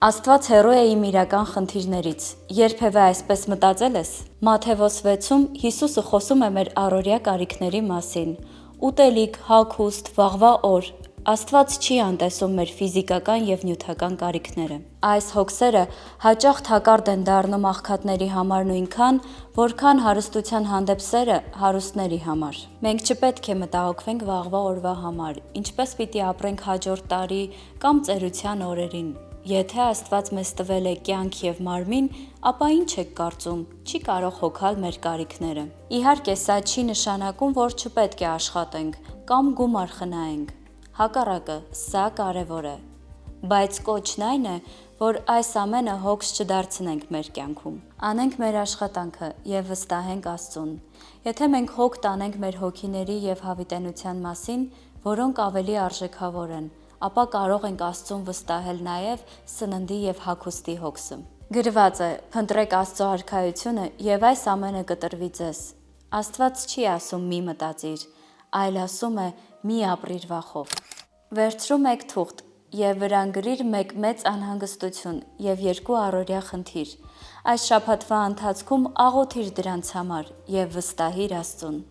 Աստված հեռու է իմ իրական խնդիրներից։ Երբևէ այսպես մտածել ես։ Մատթեոս 6-ում Հիսուսը խոսում է մեր առօրյա կարիքների մասին։ Ուտելիք, հագուստ, վաղվա օր։ Աստված չի անտեսում մեր ֆիզիկական և նյութական կարիքները։ Այս հոգսերը հաճախ թակարդ են դառնում աղքատների համար նույնքան, որքան հարստության հանդեպ սերը հարուստների համար։ Մենք չպետք է մտահոգվենք վաղվա օրվա համար, ինչպես պիտի ապրենք հաջորդ տարի կամ ծերության օրերին։ Եթե Աստված մեզ տվել է կյանք և մարմին, ապա ինչ եք կարծում, չի կարող հոգալ մեր կարիքները։ Իհարկե, սա չի նշանակում, որ չպետք է աշխատենք կամ գումար խնայենք։ Հակառակը, սա կարևոր է։ Բայց կոչն այն է, որ այս ամենը հոգս չդարձնենք մեր կյանքում։ Անենք մեր աշխատանքը և վստահենք Աստծուն։ Եթե մենք հոգ տանենք մեր հոգիների և հավիտենության մասին, որոնք ավելի արժեքավոր են, ապա կարող ենք Աստծուն վստահել նաև սննդի և հագուստի հոգսը։ Գրված է. «Փնտրեք Աստծո արքայությունը, և այս ամենը կտրվի ձեզ»։ Աստված չի ասում՝ մի մտածիր, այլ ասում է՝ մի ապրիր վախով։ Վերցրու մեկ թուղթ և վրան գրիր մեկ մեծ անհանգստություն և երկու առօրյա խնդիր։ Այս շաբաթվա ընթացքում աղոթիր դրանց համար և վստահիր Աստծուն։